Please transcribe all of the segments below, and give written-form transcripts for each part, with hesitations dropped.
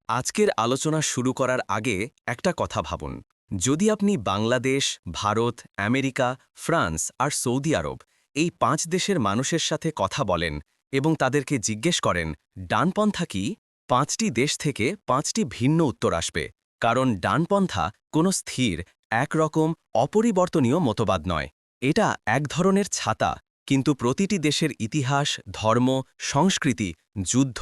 আজকের আলোচনা শুরু করার আগে একটা কথা ভাবুন। যদি আপনি বাংলাদেশ, ভারত, আমেরিকা, ফ্রান্স আর সৌদি আরব এই ৫ দেশের মানুষের সাথে কথা বলেন এবং তাদেরকে জিজ্ঞেস করেন ডানপন্থা কি, ৫টি দেশ থেকে ৫টি ভিন্ন উত্তর আসবে। কারণ ডানপন্থা কোনো স্থির, একরকম, অপরিবর্তনীয় মতবাদ নয়। এটা এক ধরনের ছাতা, কিন্তু প্রতিটি দেশের ইতিহাস, ধর্ম, সংস্কৃতি, যুদ্ধ,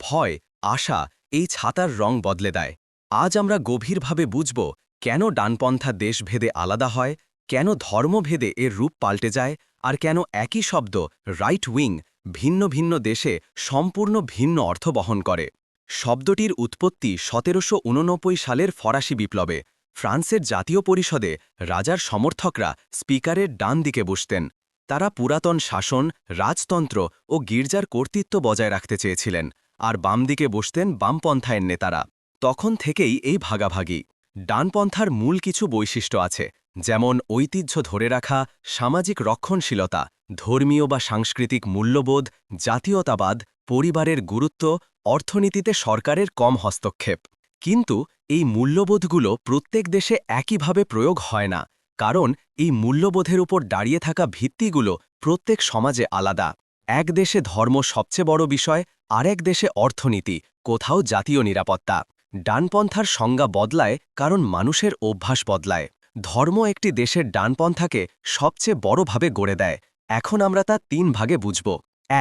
ভয়, আশা এই ছাতার রং বদলে দেয়। আজ আমরা গভীরভাবে বুঝব কেন ডানপন্থা দেশভেদে আলাদা হয়, কেন ধর্মভেদে এর রূপ পাল্টে যায়, আর কেন একই শব্দ রাইট উইং ভিন্ন ভিন্ন দেশে সম্পূর্ণ ভিন্ন অর্থ বহন করে। শব্দটির উৎপত্তি ১৭৮৯ সালের ফরাসি বিপ্লবে। ফ্রান্সের জাতীয় পরিষদে রাজার সমর্থকরা স্পিকারের ডান দিকে বসতেন। তারা পুরাতন শাসন, রাজতন্ত্র ও গির্জার কর্তৃত্ব বজায় রাখতে চেয়েছিলেন, আর বাম দিকে বসতেন বামপন্থায়ের নেতারা। তখন থেকেই এই ভাগাভাগি। ডানপন্থার মূল কিছু বৈশিষ্ট্য আছে, যেমন ঐতিহ্য ধরে রাখা, সামাজিক রক্ষণশীলতা, ধর্মীয় বা সাংস্কৃতিক মূল্যবোধ, জাতীয়তাবাদ, পরিবারের গুরুত্ব, অর্থনীতিতে সরকারের কম হস্তক্ষেপ। কিন্তু এই মূল্যবোধগুলো প্রত্যেক দেশে একইভাবে প্রয়োগ হয় না, কারণ এই মূল্যবোধের উপর দাঁড়িয়ে থাকা ভিত্তিগুলো প্রত্যেক সমাজে আলাদা। এক দেশে ধর্ম সবচেয়ে বড় বিষয়, আরেক দেশে অর্থনীতি, কোথাও জাতীয় নিরাপত্তা। ডানপন্থার সংজ্ঞা বদলায় কারণ মানুষের অভ্যাস বদলায়। ধর্ম একটি দেশের ডানপন্থাকে সবচেয়ে বড়ভাবে গড়ে দেয়। এখন আমরা তা ৩ ভাগে বুঝব।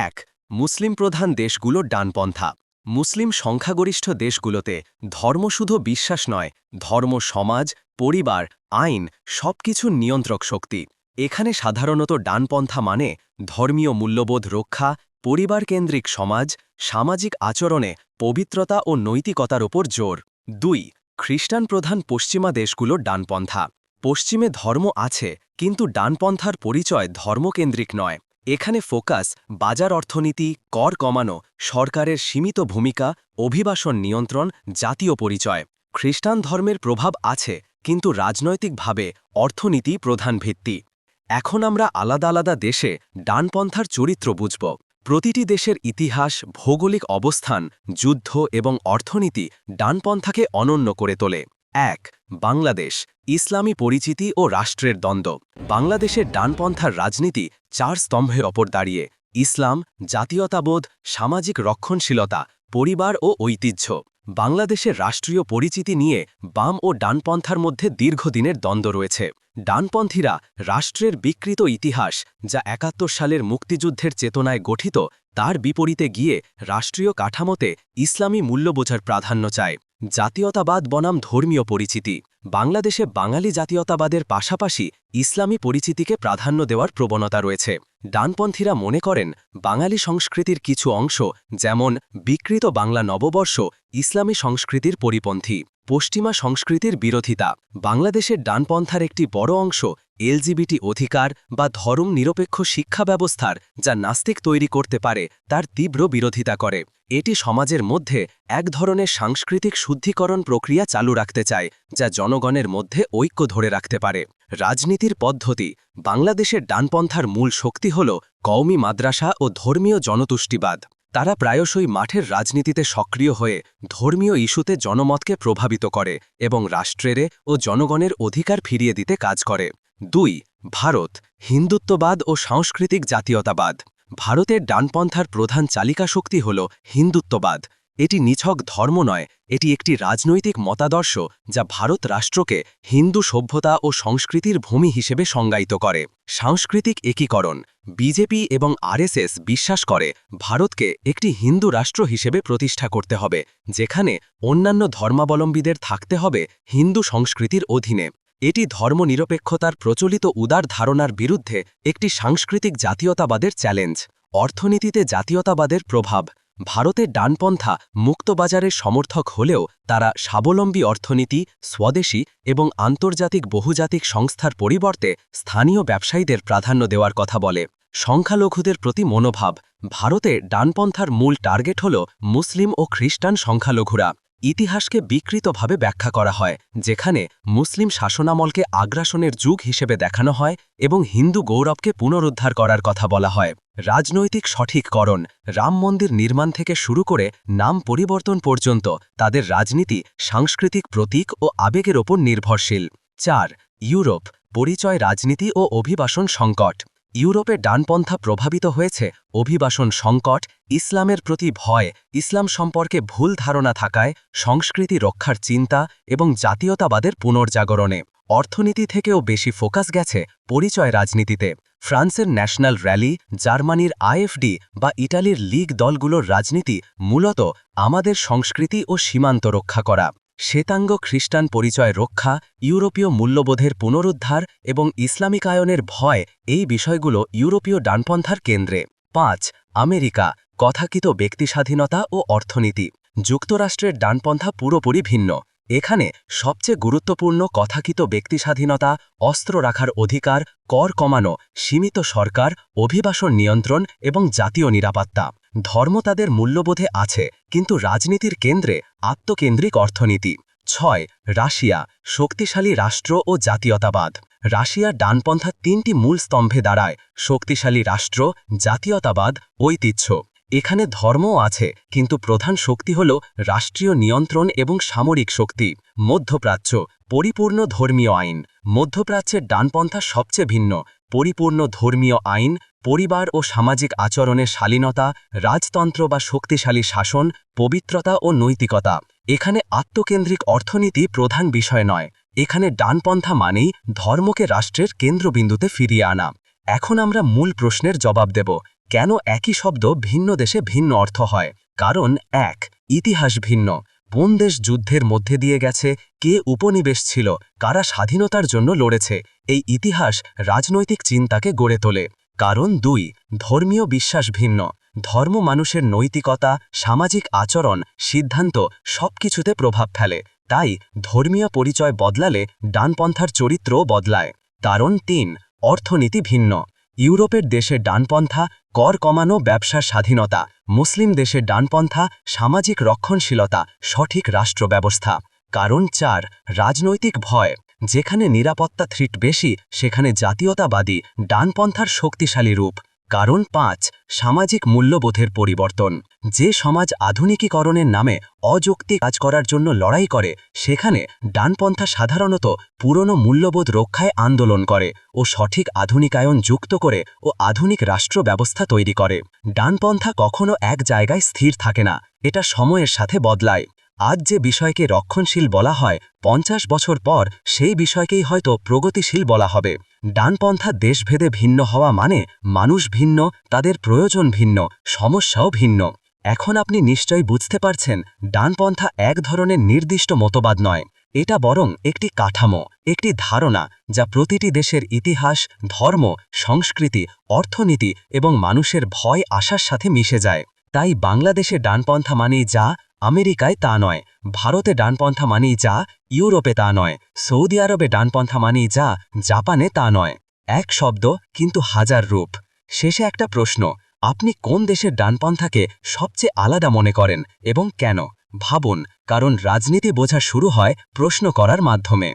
১. মুসলিম প্রধান দেশগুলো ডানপন্থা। মুসলিম সংখ্যাগরিষ্ঠ দেশগুলোতে ধর্ম শুধু বিশ্বাস নয়, ধর্ম সমাজ, পরিবার, আইন সবকিছুর নিয়ন্ত্রক শক্তি। এখানে সাধারণত ডানপন্থা মানে ধর্মীয় মূল্যবোধ রক্ষা, পরিবারকেন্দ্রিক সমাজ, সামাজিক আচরণে পবিত্রতা ও নৈতিকতার ওপর জোর। ২. খ্রিস্টান প্রধান পশ্চিমা দেশগুলো ডানপন্থা। পশ্চিমে ধর্ম আছে, কিন্তু ডানপন্থার পরিচয় ধর্মকেন্দ্রিক নয়। এখানে ফোকাস বাজার অর্থনীতি, কর কমানো, সরকারের সীমিত ভূমিকা, অভিবাসন নিয়ন্ত্রণ, জাতীয় পরিচয়। খ্রিস্টান ধর্মের প্রভাব আছে, কিন্তু রাজনৈতিকভাবে অর্থনীতি প্রধান ভিত্তি। এখন আমরা আলাদা আলাদা দেশে ডানপন্থার চরিত্র বুঝব। প্রতিটি দেশের ইতিহাস, ভৌগোলিক অবস্থান, যুদ্ধ এবং অর্থনীতি ডানপন্থাকে অনন্য করে তোলে। ১. বাংলাদেশ, ইসলামী পরিচিতি ও রাষ্ট্রের দ্বন্দ্ব। বাংলাদেশের ডানপন্থার রাজনীতি ৪ স্তম্ভের ওপর দাঁড়িয়ে: ইসলাম, জাতীয়তাবোধ, সামাজিক রক্ষণশীলতা, পরিবার ও ঐতিহ্য। বাংলাদেশের রাষ্ট্রীয় পরিচিতি নিয়ে বাম ও ডানপন্থার মধ্যে দীর্ঘদিনের দ্বন্দ্ব রয়েছে। ডানপন্থীরা রাষ্ট্রের বিকৃত ইতিহাস, যা ৭১ সালের মুক্তিযুদ্ধের চেতনায় গঠিত, তার বিপরীতে গিয়ে রাষ্ট্রীয় কাঠামোতে ইসলামী মূল্যবোঝার প্রাধান্য চায়। জাতীয়তাবাদ বনাম ধর্মীয় পরিচিতি। বাংলাদেশে বাঙালি জাতীয়তাবাদের পাশাপাশি ইসলামী পরিচিতিকে প্রাধান্য দেওয়ার প্রবণতা রয়েছে। ডানপন্থীরা মনে করেন বাঙালি সংস্কৃতির কিছু অংশ, যেমন বিকৃত বাংলা নববর্ষ, ইসলামী সংস্কৃতির পরিপন্থী। পশ্চিমা সংস্কৃতির বিরোধিতা। বাংলাদেশের ডানপন্থার একটি বড় অংশ এলজিবিটি অধিকার বা ধর্ম নিরপেক্ষ শিক্ষা ব্যবস্থার, যা নাস্তিক তৈরি করতে পারে, তার তীব্র বিরোধিতা করে। এটি সমাজের মধ্যে এক ধরনের সাংস্কৃতিক শুদ্ধিকরণ প্রক্রিয়া চালু রাখতে চায়, যা জনগণের মধ্যে ঐক্য ধরে রাখতে পারে। রাজনীতির পদ্ধতি। বাংলাদেশের ডানপন্থার মূল শক্তি হল কওমি মাদ্রাসা ও ধর্মীয় জনতুষ্টিবাদ। তারা প্রায়শই মাঠের রাজনীতিতে সক্রিয় হয়ে ধর্মীয় ইস্যুতে জনমতকে প্রভাবিত করে এবং রাষ্ট্রের ও জনগণের অধিকার ফিরিয়ে দিতে কাজ করে। ২. ভারত, হিন্দুত্ববাদ ও সাংস্কৃতিক জাতীয়তাবাদ। ভারতের ডানপন্থার প্রধান চালিকা শক্তি হল হিন্দুত্ববাদ। এটি নিছক ধর্ম নয়, এটি একটি রাজনৈতিক মতাদর্শ যা ভারত রাষ্ট্রকে হিন্দু সভ্যতা ও সংস্কৃতির ভূমি হিসেবে সংজ্ঞায়িত করে। সাংস্কৃতিক একীকরণ। বিজেপি এবং আরএসএস বিশ্বাস করে ভারতকে একটি হিন্দু রাষ্ট্র হিসেবে প্রতিষ্ঠা করতে হবে, যেখানে অন্যান্য ধর্মাবলম্বীদের থাকতে হবে হিন্দু সংস্কৃতির অধীনে। এটি ধর্মনিরপেক্ষতার প্রচলিত উদার ধারণার বিরুদ্ধে একটি সাংস্কৃতিক জাতীয়তাবাদের চ্যালেঞ্জ। অর্থনীতিতে জাতীয়তাবাদের প্রভাব। ভারতের ডানপন্থা মুক্তবাজারের সমর্থক হলেও তারা স্বাবলম্বী অর্থনীতি, স্বদেশী এবং আন্তর্জাতিক বহুজাতিক সংস্থার পরিবর্তে স্থানীয় ব্যবসায়ীদের প্রাধান্য দেওয়ার কথা বলে। সংখ্যালঘুদের প্রতি মনোভাব। ভারতে ডানপন্থার মূল টার্গেট হল মুসলিম ও খ্রিস্টান সংখ্যালঘুরা। ইতিহাসকে বিকৃতভাবে ব্যাখ্যা করা হয়, যেখানে মুসলিম শাসনামলকে আগ্রাসনের যুগ হিসেবে দেখানো হয় এবং হিন্দু গৌরবকে পুনরুদ্ধার করার কথা বলা হয়। রাজনৈতিক সঠিককরণ, রাম মন্দির নির্মাণ থেকে শুরু করে নাম পরিবর্তন পর্যন্ত তাদের রাজনীতি সাংস্কৃতিক প্রতীক ও আবেগের ওপর নির্ভরশীল। 4. ইউরোপ, পরিচয়, রাজনীতি ও অভিবাসন সংকট। ইউরোপে ডানপন্থা প্রভাবিত হয়েছে অভিবাসন সংকট, ইসলামের প্রতি ভয়, ইসলাম সম্পর্কে ভুল ধারণা থাকায়, সংস্কৃতি রক্ষার চিন্তা এবং জাতীয়তাবাদের পুনর্জাগরণে। অর্থনীতি থেকেও বেশি ফোকাস গেছে পরিচয় রাজনীতিতে। ফ্রান্সের ন্যাশনাল র্যালি, জার্মানির আইএফডি বা ইটালির লীগ দলগুলোর রাজনীতি মূলত আমাদের সংস্কৃতি ও সীমান্ত রক্ষা করা। শ্বেতাঙ্গ খ্রিস্টান পরিচয় রক্ষা, ইউরোপীয় মূল্যবোধের পুনরুদ্ধার এবং ইসলামিকায়নের ভয়, এই বিষয়গুলো ইউরোপীয় ডানপন্থার কেন্দ্রে। 5. আমেরিকা, কথাকিত ব্যক্তিস্বাধীনতা ও অর্থনীতি। যুক্তরাষ্ট্রের ডানপন্থা পুরোপুরি ভিন্ন। এখানে সবচেয়ে গুরুত্বপূর্ণ কথাকিত ব্যক্তিস্বাধীনতা, অস্ত্র রাখার অধিকার, কর কমানো, সীমিত সরকার, অভিবাসন নিয়ন্ত্রণ এবং জাতীয় নিরাপত্তা। ধর্ম তাদের মূল্যবোধে আছে, কিন্তু রাজনীতির কেন্দ্রে আত্মকেন্দ্রিক অর্থনীতি। 6. রাশিয়া, শক্তিশালী রাষ্ট্র ও জাতীয়তাবাদ। রাশিয়ার ডানপন্থা 3টি মূল স্তম্ভে দাঁড়ায়: শক্তিশালী রাষ্ট্র, জাতীয়তাবাদ, ঐতিহ্য। এখানে ধর্মও আছে, কিন্তু প্রধান শক্তি হল রাষ্ট্রীয় নিয়ন্ত্রণ এবং সামরিক শক্তি। মধ্যপ্রাচ্য, পরিপূর্ণ ধর্মীয় আইন। মধ্যপ্রাচ্যের ডানপন্থা সবচেয়ে ভিন্ন। পরিপূর্ণ ধর্মীয় আইন, পরিবার ও সামাজিক আচরণের শালীনতা, রাজতন্ত্র বা শক্তিশালী শাসন, পবিত্রতা ও নৈতিকতা। এখানে আত্মকেন্দ্রিক অর্থনীতি প্রধান বিষয় নয়। এখানে ডানপন্থা মানেই ধর্মকে রাষ্ট্রের কেন্দ্রবিন্দুতে ফিরিয়ে আনা। এখন আমরা মূল প্রশ্নের জবাব দেব, কেন একই শব্দ ভিন্ন দেশে ভিন্ন অর্থ হয়। কারণ 1. ইতিহাস ভিন্ন। কোন দেশ যুদ্ধের মধ্যে দিয়ে গেছে, কে উপনিবেশ ছিল, কারা স্বাধীনতার জন্য লড়েছে, এই ইতিহাস রাজনৈতিক চিন্তাকে গড়ে তোলে। কারণ 2. ধর্মীয় বিশ্বাস ভিন্ন। ধর্ম মানুষের নৈতিকতা, সামাজিক আচরণ, সিদ্ধান্ত সবকিছুতে প্রভাব ফেলে। তাই ধর্মীয় পরিচয় বদলালে ডানপন্থার চরিত্রও বদলায়। কারণ 3. অর্থনীতি ভিন্ন। ইউরোপের দেশে ডানপন্থা কর কমানো, ব্যবসার স্বাধীনতা। মুসলিম দেশে ডানপন্থা সামাজিক রক্ষণশীলতা, সঠিক রাষ্ট্র ব্যবস্থা। কারণ 4. রাজনৈতিক ভয়। যেখানে নিরাপত্তা থ্রিট বেশি, সেখানে জাতীয়তাবাদী ডানপন্থার শক্তিশালী রূপ। কারণ 5. সামাজিক মূল্যবোধের পরিবর্তন। যে সমাজ আধুনিকীকরণের নামে অযৌক্তিক কাজ করার জন্য লড়াই করে, সেখানে ডানপন্থা সাধারণত পুরনো মূল্যবোধ রক্ষায় আন্দোলন করে ও সঠিক আধুনিকায়ন যুক্ত করে ও আধুনিক রাষ্ট্র ব্যবস্থা তৈরি করে। ডানপন্থা কখনো এক জায়গায় স্থির থাকে না, এটা সময়ের সাথে বদলায়। আজ যে বিষয়কে রক্ষণশীল বলা হয়, 50 বছর পর সেই বিষয়কেই হয়তো প্রগতিশীল বলা হবে। ডানপন্থা দেশভেদে ভিন্ন হওয়া মানে মানুষ ভিন্ন, তাদের প্রয়োজন ভিন্ন, সমস্যাও ভিন্ন। এখন আপনি নিশ্চয়ই বুঝতে পারছেন, ডানপন্থা এক ধরনের নির্দিষ্ট মতবাদ নয়। এটা বরং একটি কাঠামো, একটি ধারণা, যা প্রতিটি দেশের ইতিহাস, ধর্ম, সংস্কৃতি, অর্থনীতি এবং মানুষের ভয় আশার সাথে মিশে যায়। তাই বাংলাদেশে ডানপন্থা মানেই যা, আমেরিকায় তা নয়। ভারতে ডানপন্থা মানেই যা, ইউরোপে তা নয়। সৌদি আরবে ডানপন্থা মানেই যা, জাপানে তা নয়। এক শব্দ, কিন্তু হাজার রূপ। শেষে একটা প্রশ্ন, আপনি কোন দেশের ডানপন্থাকে সবচেয়ে আলাদা মনে করেন এবং কেন? ভাবুন, কারণ রাজনীতি বোঝা শুরু হয় প্রশ্ন করার মাধ্যমে।